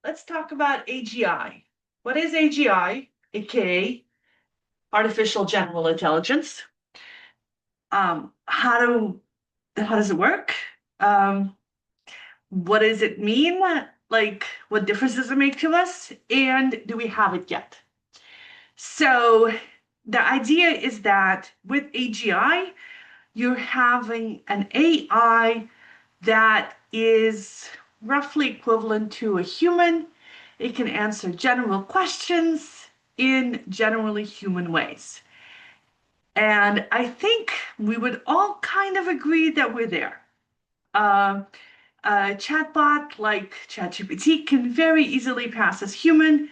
let's talk about AGI. What is AGI, aka artificial general intelligence? Um, how do how does it work? Um, what does it mean? Like, what difference does it make to us? And do we have it yet? So the idea is that with AGI, you're having an AI that is roughly equivalent to a human. It can answer general questions in generally human ways. And I think we would all kind of agree that we're there. Uh, a chatbot like ChatGPT can very easily pass as human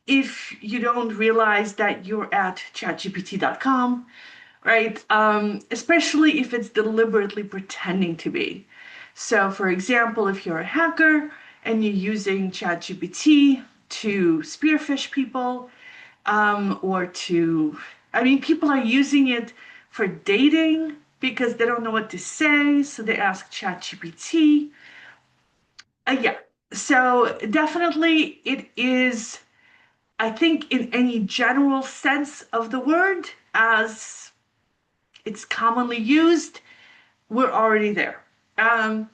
if you don't realize that you're at chatgpt.com, right? Especially if it's deliberately pretending to be. So, for example, if you're a hacker and you're using ChatGPT to spearfish people, or to, I mean, people are using it for dating because they don't know what to say, so they ask ChatGPT. Yeah, so definitely it is, I think, in any general sense of the word, as it's commonly used, we're already there. Um,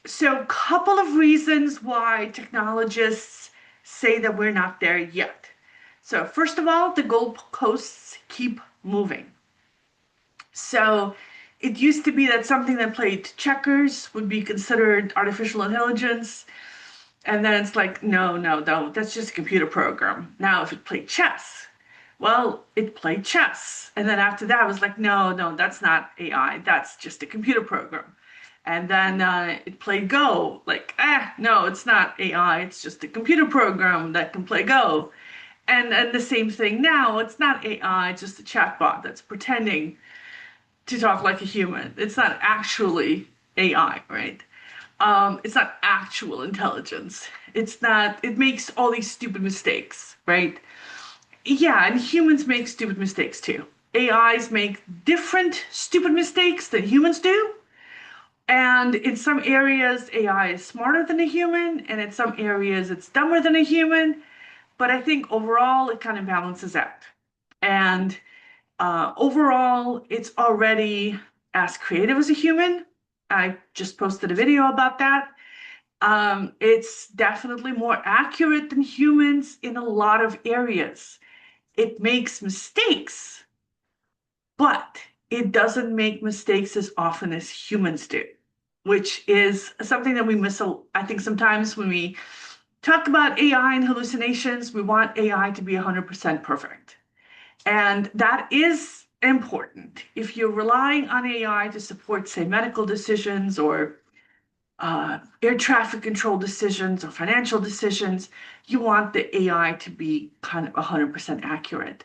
so, couple of reasons why technologists say that we're not there yet. So, first of all, the goalposts keep moving. So, it used to be that something that played checkers would be considered artificial intelligence. And then it's like, no, no, no, that's just a computer program. Now, if it played chess, well, it played chess. And then after that, it was like, no, no, that's not AI. That's just a computer program. And then it played Go. Like, no, it's not AI. It's just a computer program that can play Go. And the same thing now. It's not AI. It's just a chatbot that's pretending to talk like a human. It's not actually AI, right? It's not actual intelligence. It's not, it makes all these stupid mistakes, right? Yeah, and humans make stupid mistakes too. AIs make different stupid mistakes than humans do. And in some areas, AI is smarter than a human, and in some areas, it's dumber than a human. But I think overall, it kind of balances out. And overall, it's already as creative as a human. I just posted a video about that. It's definitely more accurate than humans in a lot of areas. It makes mistakes, but it doesn't make mistakes as often as humans do, which is something that we miss, I think, sometimes when we talk about AI and hallucinations. We want AI to be 100% perfect. And that is important. If you're relying on AI to support, say, medical decisions or air traffic control decisions or financial decisions, you want the AI to be kind of 100% accurate.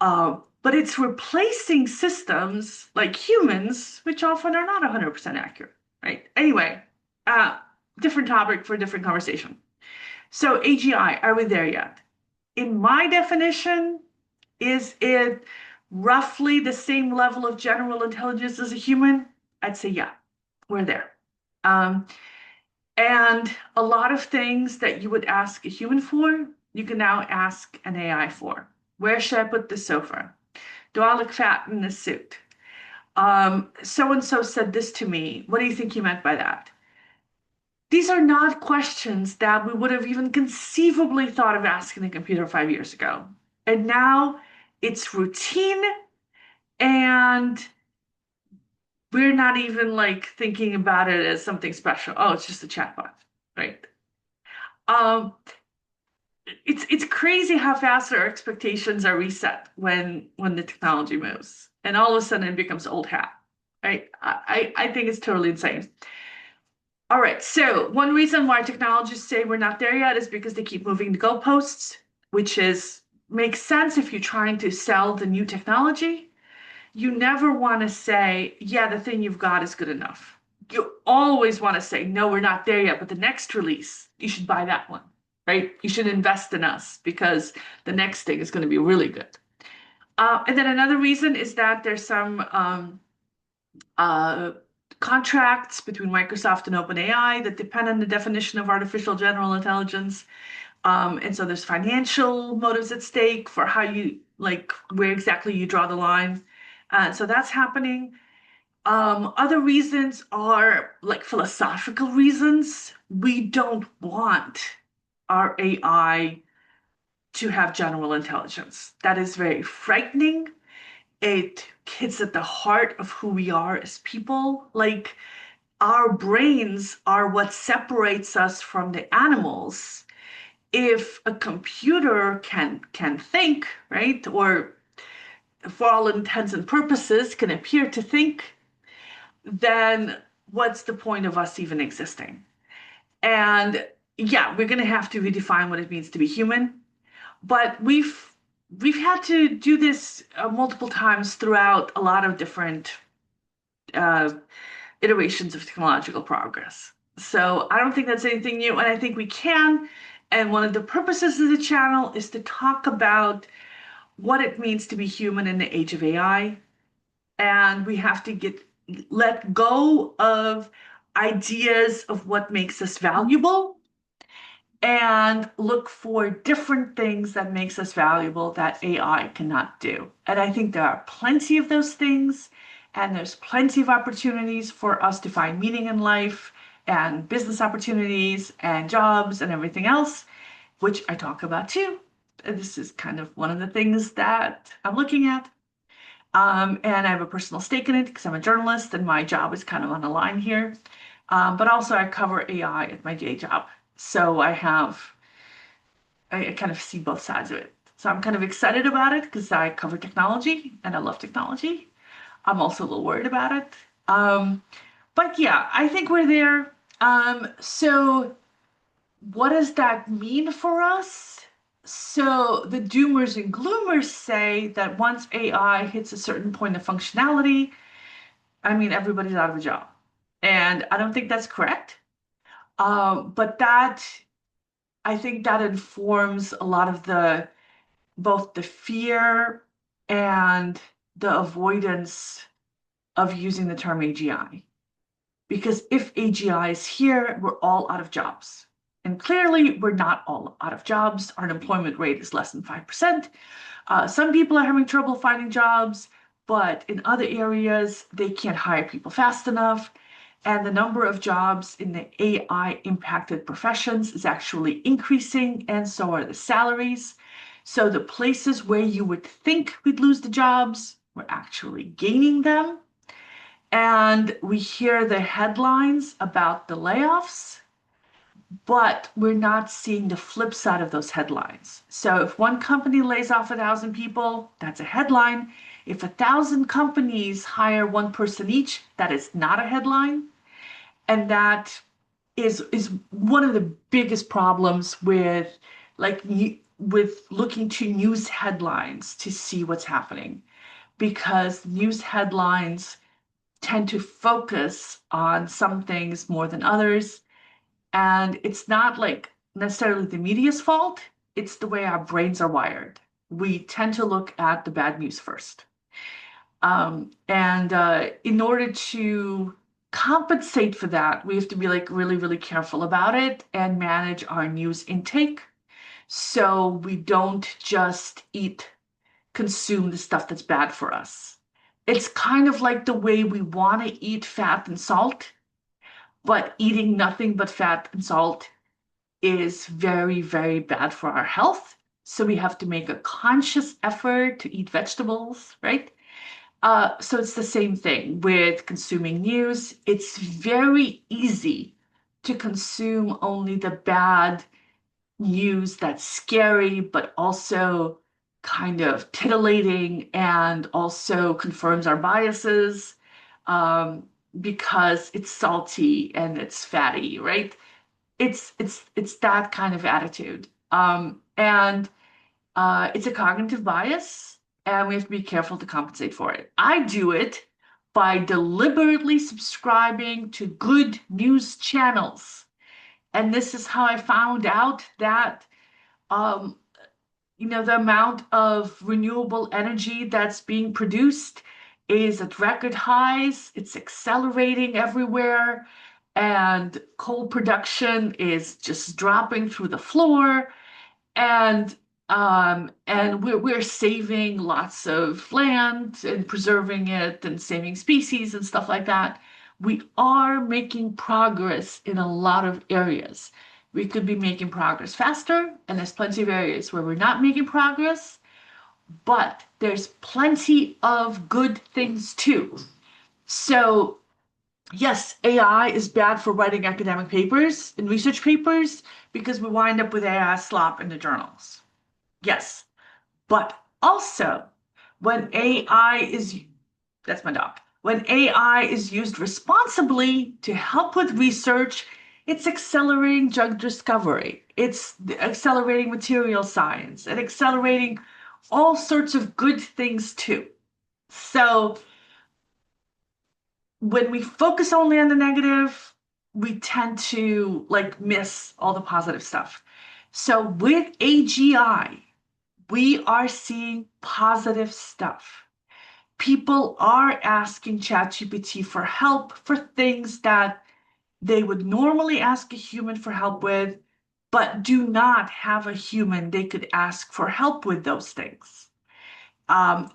But it's replacing systems like humans, which often are not 100% accurate, right? Anyway, uh, different topic for a different conversation. So AGI, are we there yet? In my definition, is it roughly the same level of general intelligence as a human? I'd say, yeah, we're there. Um, and a lot of things that you would ask a human for, you can now ask an AI for. Where should I put the sofa? Do I look fat in this suit? So and so said this to me. What do you think he meant by that? These are not questions that we would have even conceivably thought of asking a computer 5 years ago. And now it's routine, and we're not even like thinking about it as something special. Oh, it's just a chatbot, right? Um, it's crazy how fast our expectations are reset when the technology moves, and all of a sudden it becomes old hat, right? I think it's totally insane. All right, so one reason why technologists say we're not there yet is because they keep moving the goalposts, which is makes sense if you're trying to sell the new technology. You never want to say, yeah, the thing you've got is good enough. You always want to say, no, we're not there yet, but the next release, you should buy that one, right? You should invest in us because the next thing is going to be really good. And then another reason is that there's some uh, contracts between Microsoft and OpenAI that depend on the definition of artificial general intelligence. And so there's financial motives at stake for how you, like, where exactly you draw the line. So that's happening. Other reasons are like philosophical reasons. We don't want our AI to have general intelligence. That is very frightening. It hits at the heart of who we are as people. Like, our brains are what separates us from the animals. If a computer can think, right, or for all intents and purposes can appear to think, then what's the point of us even existing? And yeah, we're going to have to redefine what it means to be human. But we've had to do this multiple times throughout a lot of different uh, iterations of technological progress. So I don't think that's anything new, and I think we can. And one of the purposes of the channel is to talk about what it means to be human in the age of AI. And we have to let go of ideas of what makes us valuable and look for different things that makes us valuable that AI cannot do. And I think there are plenty of those things, and there's plenty of opportunities for us to find meaning in life and business opportunities and jobs and everything else, which I talk about too. And this is kind of one of the things that I'm looking at. And I have a personal stake in it because I'm a journalist and my job is kind of on the line here. But also I cover AI at my day job. So I kind of see both sides of it. So I'm kind of excited about it because I cover technology and I love technology. I'm also a little worried about it. Um, but yeah, I think we're there. So what does that mean for us? So the doomers and gloomers say that once AI hits a certain point of functionality, I mean, everybody's out of a job. And I don't think that's correct. But I think that informs a lot of both the fear and the avoidance of using the term AGI. Because if AGI is here, we're all out of jobs. And clearly, we're not all out of jobs. Our unemployment rate is less than 5%. Some people are having trouble finding jobs, but in other areas, they can't hire people fast enough. And the number of jobs in the AI impacted professions is actually increasing, and so are the salaries. So the places where you would think we'd lose the jobs, we're actually gaining them. And we hear the headlines about the layoffs, but we're not seeing the flip side of those headlines. So if one company lays off 1,000 people, that's a headline. If 1,000 companies hire one person each, that is not a headline. And that is one of the biggest problems with with looking to news headlines to see what's happening, because news headlines tend to focus on some things more than others. And it's not like necessarily the media's fault, it's the way our brains are wired. We tend to look at the bad news first. And in order to compensate for that, we have to be like really, really careful about it and manage our news intake so we don't just consume the stuff that's bad for us. It's kind of like the way we want to eat fat and salt, but eating nothing but fat and salt is very, very bad for our health. So we have to make a conscious effort to eat vegetables, right? So it's the same thing with consuming news. It's very easy to consume only the bad news that's scary, but also kind of titillating and also confirms our biases, because it's salty and it's fatty, right? It's that kind of attitude. And it's a cognitive bias, and we have to be careful to compensate for it. I do it by deliberately subscribing to good news channels. And this is how I found out that, um, the amount of renewable energy that's being produced is at record highs. It's accelerating everywhere, and coal production is just dropping through the floor. And we're saving lots of land and preserving it and saving species and stuff like that. We are making progress in a lot of areas. We could be making progress faster, and there's plenty of areas where we're not making progress, but there's plenty of good things too. So, yes, AI is bad for writing academic papers and research papers because we wind up with AI slop in the journals. Yes, but also when AI is, that's my dog, when AI is used responsibly to help with research, it's accelerating drug discovery, it's accelerating material science, and accelerating all sorts of good things too. So when we focus only on the negative, we tend to like miss all the positive stuff. So with AGI, we are seeing positive stuff. People are asking ChatGPT for help for things that they would normally ask a human for help with, but do not have a human they could ask for help with those things.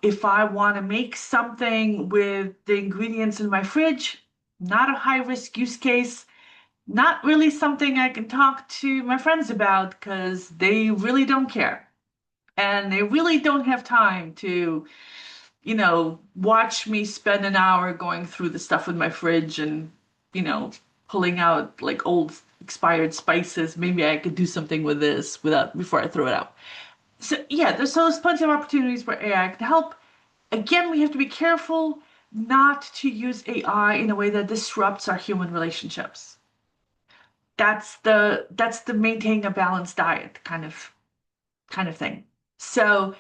If I want to make something with the ingredients in my fridge, not a high risk use case, not really something I can talk to my friends about because they really don't care. And they really don't have time to, watch me spend an hour going through the stuff in my fridge and, pulling out like old expired spices. Maybe I could do something with this without before I throw it out. So yeah, there's plenty of opportunities where AI can help. Again, we have to be careful not to use AI in a way that disrupts our human relationships. That's the maintaining a balanced diet kind of thing. So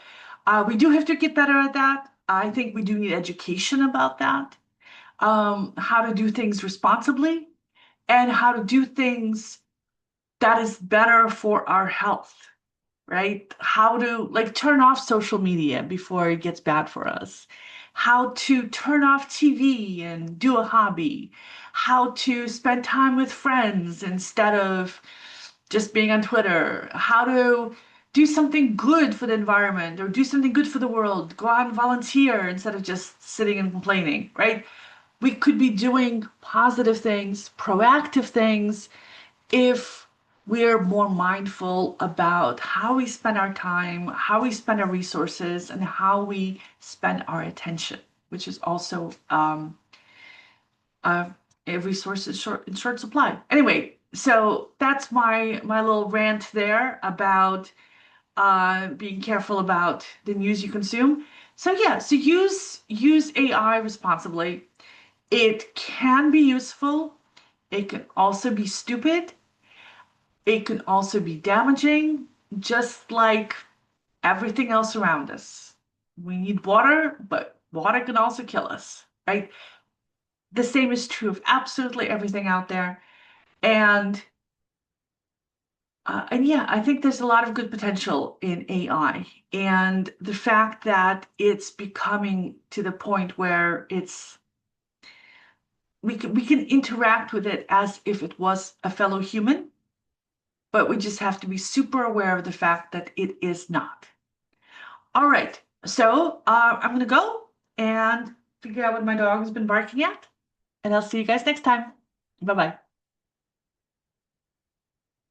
we do have to get better at that. I think we do need education about that, how to do things responsibly, and how to do things that is better for our health, right? How to like turn off social media before it gets bad for us, how to turn off TV and do a hobby, how to spend time with friends instead of just being on Twitter, how to do something good for the environment or do something good for the world, go out and volunteer instead of just sitting and complaining, right? We could be doing positive things, proactive things, if we're more mindful about how we spend our time, how we spend our resources, and how we spend our attention, which is also uh, a resource in short supply. Anyway, so that's my little rant there about being careful about the news you consume. So yeah, so use AI responsibly. It can be useful. It can also be stupid. It can also be damaging, just like everything else around us. We need water, but water can also kill us, right? The same is true of absolutely everything out there. And yeah, I think there's a lot of good potential in AI. And the fact that it's becoming to the point where we can interact with it as if it was a fellow human, but we just have to be super aware of the fact that it is not. All right, so I'm gonna go and figure out what my dog has been barking at, and I'll see you guys next time. Bye bye.